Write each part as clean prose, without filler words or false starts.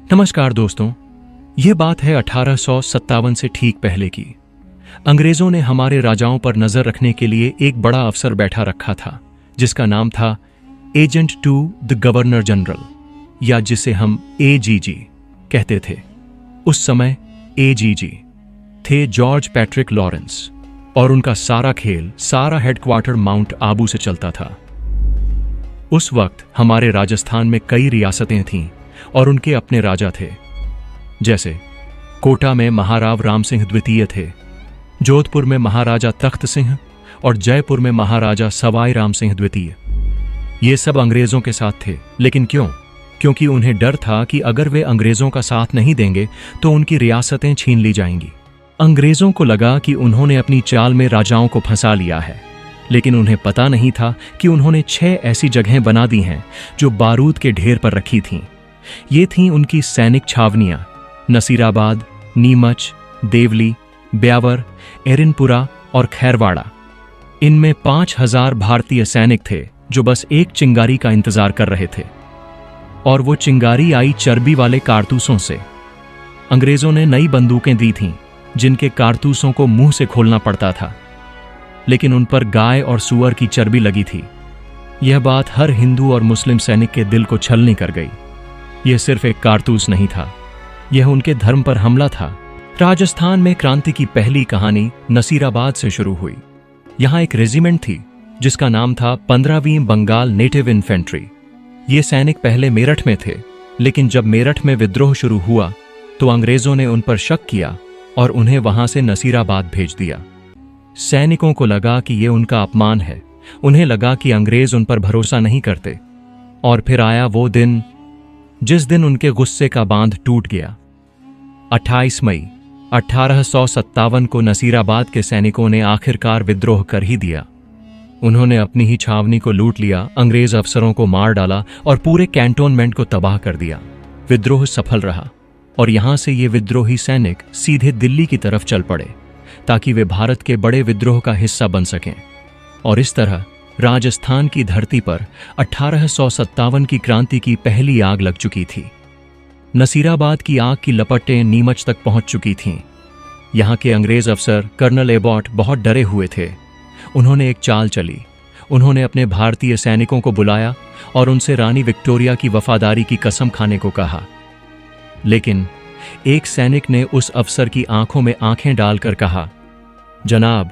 नमस्कार दोस्तों, ये बात है 1857 से ठीक पहले की। अंग्रेजों ने हमारे राजाओं पर नजर रखने के लिए एक बड़ा अफसर बैठा रखा था जिसका नाम था agent to the governor general, या जिसे हम AGG कहते थे। उस समय AGG थे जॉर्ज पैट्रिक लॉरेंस, और उनका सारा खेल, सारा हेडक्वार्टर माउंट आबू से चलता था। उस वक्त हमारे राजस्थान में कई रियासतें थीं और उनके अपने राजा थे। जैसे कोटा में महाराव राम सिंह द्वितीय थे, जोधपुर में महाराजा तख्त सिंह और जयपुर में महाराजा सवाई राम सिंह द्वितीय। ये सब अंग्रेजों के साथ थे, लेकिन क्यों? क्योंकि उन्हें डर था कि अगर वे अंग्रेजों का साथ नहीं देंगे तो उनकी रियासतें छीन ली जाएंगी। अंग्रेजों को लगा कि उन्होंने अपनी चाल में राजाओं को फंसा लिया है, लेकिन उन्हें पता नहीं था कि उन्होंने 6 ऐसी जगहें बना दी हैं जो बारूद के ढेर पर रखी थीं। ये थीं उनकी सैनिक छावनियां: नसीराबाद, नीमच, देवली, ब्यावर, एरिनपुरा और खैरवाड़ा। इनमें 5000 भारतीय सैनिक थे जो बस एक चिंगारी का इंतजार कर रहे थे, और वो चिंगारी आई चर्बी वाले कारतूसों से। अंग्रेजों ने नई बंदूकें दी थीं जिनके कारतूसों को मुंह से खोलना पड़ता था, लेकिन उन पर गाय और सूअर की चर्बी लगी थी। यह बात हर हिंदू और मुस्लिम सैनिक के दिल को छलनी कर गई। यह सिर्फ एक कारतूस नहीं था, यह उनके धर्म पर हमला था। राजस्थान में क्रांति की पहली कहानी नसीराबाद से शुरू हुई। यहां एक रेजिमेंट थी जिसका नाम था 15वीं बंगाल नेटिव इन्फेंट्री। ये सैनिक पहले मेरठ में थे, लेकिन जब मेरठ में विद्रोह शुरू हुआ तो अंग्रेजों ने उन पर शक किया और उन्हें वहां से नसीराबाद भेज दिया। सैनिकों को लगा कि यह उनका अपमान है। उन्हें लगा कि अंग्रेज उन पर भरोसा नहीं करते। और फिर आया वो दिन जिस दिन उनके गुस्से का बांध टूट गया। 28 मई 1857 को नसीराबाद के सैनिकों ने आखिरकार विद्रोह कर ही दिया। उन्होंने अपनी ही छावनी को लूट लिया, अंग्रेज अफसरों को मार डाला और पूरे कैंटोनमेंट को तबाह कर दिया। विद्रोह सफल रहा और यहां से ये विद्रोही सैनिक सीधे दिल्ली की तरफ चल पड़े ताकि वे भारत के बड़े विद्रोह का हिस्सा बन सकें। और इस तरह राजस्थान की धरती पर 1857 की क्रांति की पहली आग लग चुकी थी। नसीराबाद की आग की लपटें नीमच तक पहुंच चुकी थीं। यहां के अंग्रेज अफसर कर्नल एबॉट बहुत डरे हुए थे। उन्होंने एक चाल चली। उन्होंने अपने भारतीय सैनिकों को बुलाया और उनसे रानी विक्टोरिया की वफादारी की कसम खाने को कहा। लेकिन एक सैनिक ने उस अफसर की आंखों में आंखें डालकर कहा, जनाब,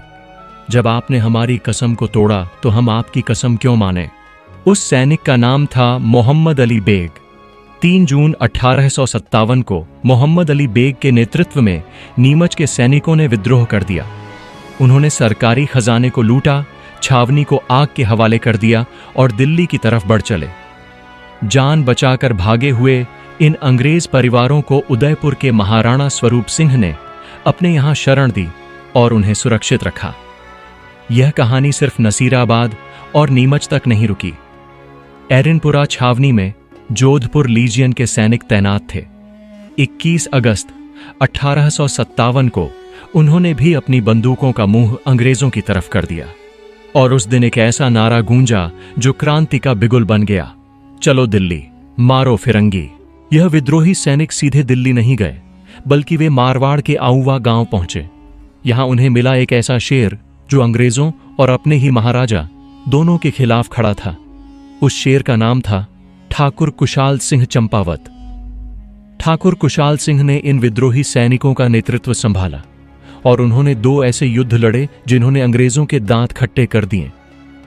जब आपने हमारी कसम को तोड़ा तो हम आपकी कसम क्यों माने? उस सैनिक का नाम था मोहम्मद अली बेग। 3 जून 1857 को मोहम्मद अली बेग के नेतृत्व में नीमच के सैनिकों ने विद्रोह कर दिया। उन्होंने सरकारी खजाने को लूटा, छावनी को आग के हवाले कर दिया और दिल्ली की तरफ बढ़ चले। जान बचाकर भागे हुए इन अंग्रेज परिवारों को उदयपुर के महाराणा स्वरूप सिंह ने अपने यहां शरण दी और उन्हें सुरक्षित रखा। यह कहानी सिर्फ नसीराबाद और नीमच तक नहीं रुकी। एरिनपुरा छावनी में जोधपुर लीजियन के सैनिक तैनात थे। 21 अगस्त 1857 को उन्होंने भी अपनी बंदूकों का मुंह अंग्रेजों की तरफ कर दिया और उस दिन एक ऐसा नारा गूंजा जो क्रांति का बिगुल बन गया, चलो दिल्ली, मारो फिरंगी। यह विद्रोही सैनिक सीधे दिल्ली नहीं गए, बल्कि वे मारवाड़ के आऊवा गांव पहुंचे। यहां उन्हें मिला एक ऐसा शेर जो अंग्रेजों और अपने ही महाराजा दोनों के खिलाफ खड़ा था। उस शेर का नाम था ठाकुर कुशाल सिंह चंपावत। ठाकुर कुशाल सिंह ने इन विद्रोही सैनिकों का नेतृत्व संभाला और उन्होंने 2 ऐसे युद्ध लड़े जिन्होंने अंग्रेजों के दांत खट्टे कर दिए।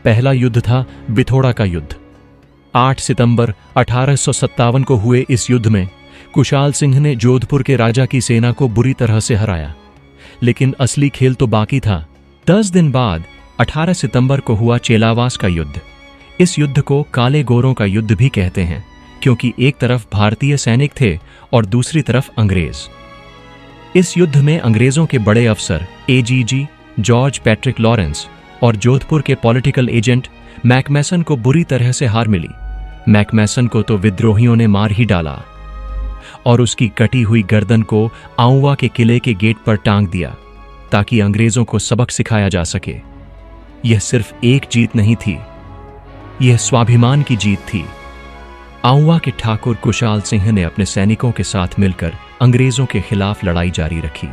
पहला युद्ध था बिथोड़ा का युद्ध। 8 सितंबर 1857 को हुए इस युद्ध में कुशाल सिंह ने जोधपुर के राजा की सेना को बुरी तरह से हराया, लेकिन असली खेल तो बाकी था। 10 दिन बाद 18 सितंबर को हुआ चेलावास का युद्ध। इस युद्ध को काले गोरों का युद्ध भी कहते हैं, क्योंकि एक तरफ भारतीय सैनिक थे और दूसरी तरफ अंग्रेज। इस युद्ध में अंग्रेजों के बड़े अफसर AGG जॉर्ज पैट्रिक लॉरेंस और जोधपुर के पॉलिटिकल एजेंट मैकमेसन को बुरी तरह से हार मिली। मैकमेसन को तो विद्रोहियों ने मार ही डाला और उसकी कटी हुई गर्दन को आऊवा के किले के गेट पर टांग दिया ताकि अंग्रेजों को सबक सिखाया जा सके। यह सिर्फ एक जीत नहीं थी, यह स्वाभिमान की जीत थी। आउवा के ठाकुर कुशाल सिंह ने अपने सैनिकों के साथ मिलकर अंग्रेजों के खिलाफ लड़ाई जारी रखी,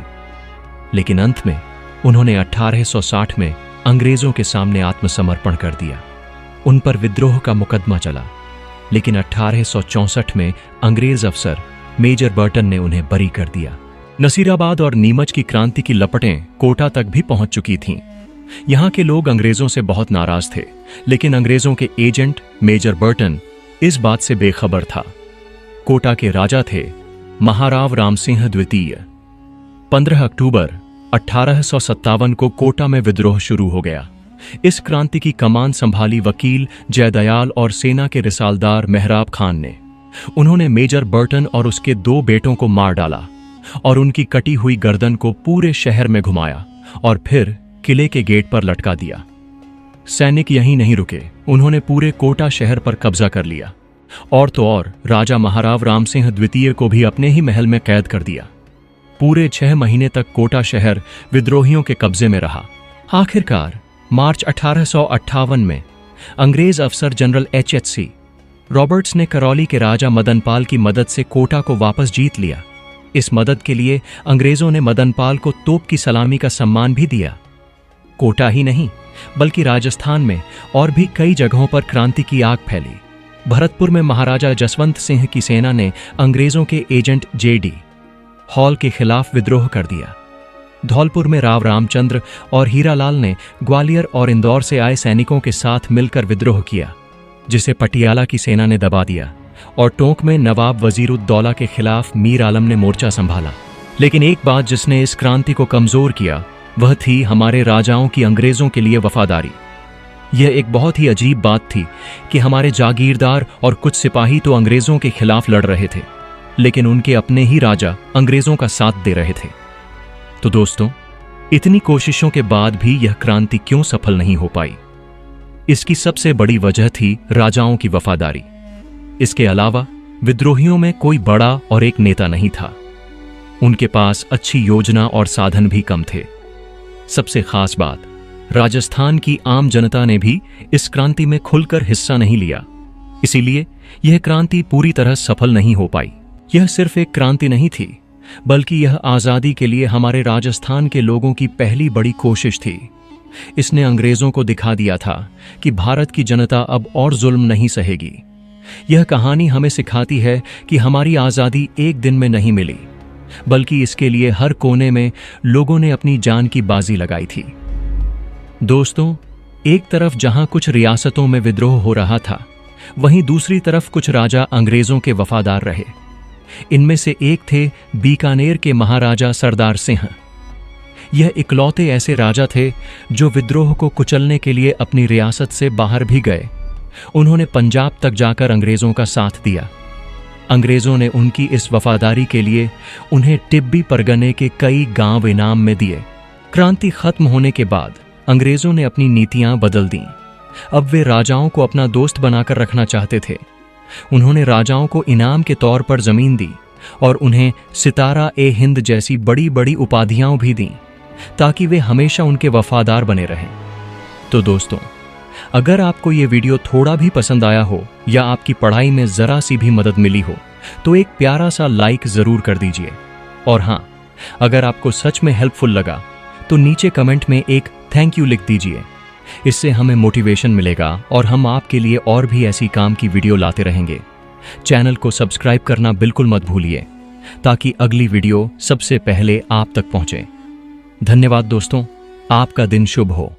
लेकिन अंत में उन्होंने 1860 में अंग्रेजों के सामने आत्मसमर्पण कर दिया। उन पर विद्रोह का मुकदमा चला, लेकिन 1864 में अंग्रेज अफसर मेजर बर्टन ने उन्हें बरी कर दिया। नसीराबाद और नीमच की क्रांति की लपटें कोटा तक भी पहुंच चुकी थीं। यहां के लोग अंग्रेजों से बहुत नाराज थे, लेकिन अंग्रेजों के एजेंट मेजर बर्टन इस बात से बेखबर था। कोटा के राजा थे महाराव रामसिंह द्वितीय। 15 अक्टूबर 1857 को कोटा में विद्रोह शुरू हो गया। इस क्रांति की कमान संभाली वकील जयदयाल और सेना के रिसालदार मेहराब खान ने। उन्होंने मेजर बर्टन और उसके 2 बेटों को मार डाला और उनकी कटी हुई गर्दन को पूरे शहर में घुमाया और फिर किले के गेट पर लटका दिया। सैनिक यहीं नहीं रुके, उन्होंने पूरे कोटा शहर पर कब्जा कर लिया और तो और राजा महाराव रामसिंह द्वितीय को भी अपने ही महल में कैद कर दिया। पूरे 6 महीने तक कोटा शहर विद्रोहियों के कब्जे में रहा। आखिरकार मार्च 1858 में अंग्रेज अफसर जनरल HHC रॉबर्ट्स ने करौली के राजा मदनपाल की मदद से कोटा को वापस जीत लिया। इस मदद के लिए अंग्रेजों ने मदनपाल को तोप की सलामी का सम्मान भी दिया। कोटा ही नहीं बल्कि राजस्थान में और भी कई जगहों पर क्रांति की आग फैली। भरतपुर में महाराजा जसवंत सिंह की सेना ने अंग्रेजों के एजेंट JD हॉल के खिलाफ विद्रोह कर दिया। धौलपुर में राव रामचंद्र और हीरालाल ने ग्वालियर और इंदौर से आए सैनिकों के साथ मिलकर विद्रोह किया, जिसे पटियाला की सेना ने दबा दिया और टोंक में नवाब वजीरुद्दौला के खिलाफ मीर आलम ने मोर्चा संभाला। लेकिन एक बात जिसने इस क्रांति को कमजोर किया वह थी हमारे राजाओं की अंग्रेजों के लिए वफादारी। यह एक बहुत ही अजीब बात थी कि हमारे जागीरदार और कुछ सिपाही तो अंग्रेजों के खिलाफ लड़ रहे थे, लेकिन उनके अपने ही राजा अंग्रेजों का साथ दे रहे थे। तो दोस्तों, इतनी कोशिशों के बाद भी यह क्रांति क्यों सफल नहीं हो पाई? इसकी सबसे बड़ी वजह थी राजाओं की वफादारी। इसके अलावा विद्रोहियों में कोई बड़ा और एक नेता नहीं था। उनके पास अच्छी योजना और साधन भी कम थे। सबसे खास बात, राजस्थान की आम जनता ने भी इस क्रांति में खुलकर हिस्सा नहीं लिया। इसीलिए यह क्रांति पूरी तरह सफल नहीं हो पाई। यह सिर्फ एक क्रांति नहीं थी, बल्कि यह आजादी के लिए हमारे राजस्थान के लोगों की पहली बड़ी कोशिश थी। इसने अंग्रेजों को दिखा दिया था कि भारत की जनता अब और जुल्म नहीं सहेगी। यह कहानी हमें सिखाती है कि हमारी आजादी एक दिन में नहीं मिली, बल्कि इसके लिए हर कोने में लोगों ने अपनी जान की बाजी लगाई थी। दोस्तों, एक तरफ जहां कुछ रियासतों में विद्रोह हो रहा था, वहीं दूसरी तरफ कुछ राजा अंग्रेजों के वफादार रहे। इनमें से एक थे बीकानेर के महाराजा सरदार सिंह। यह इकलौते ऐसे राजा थे जो विद्रोह को कुचलने के लिए अपनी रियासत से बाहर भी गए। उन्होंने पंजाब तक जाकर अंग्रेजों का साथ दिया। अंग्रेजों ने उनकी इस वफादारी के लिए उन्हें टिब्बी परगने के कई गांव इनाम में दिए। क्रांति खत्म होने के बाद अंग्रेजों ने अपनी नीतियां बदल दीं। अब वे राजाओं को अपना दोस्त बनाकर रखना चाहते थे। उन्होंने राजाओं को इनाम के तौर पर जमीन दी और उन्हें सितारा ए हिंद जैसी बड़ी बड़ी उपाधियां भी दी, ताकि वे हमेशा उनके वफादार बने रहें। तो दोस्तों, अगर आपको ये वीडियो थोड़ा भी पसंद आया हो या आपकी पढ़ाई में जरा सी भी मदद मिली हो, तो एक प्यारा सा लाइक जरूर कर दीजिए। और हां, अगर आपको सच में हेल्पफुल लगा तो नीचे कमेंट में एक थैंक यू लिख दीजिए। इससे हमें मोटिवेशन मिलेगा और हम आपके लिए और भी ऐसी काम की वीडियो लाते रहेंगे। चैनल को सब्सक्राइब करना बिल्कुल मत भूलिए, ताकि अगली वीडियो सबसे पहले आप तक पहुंचे। धन्यवाद दोस्तों, आपका दिन शुभ हो।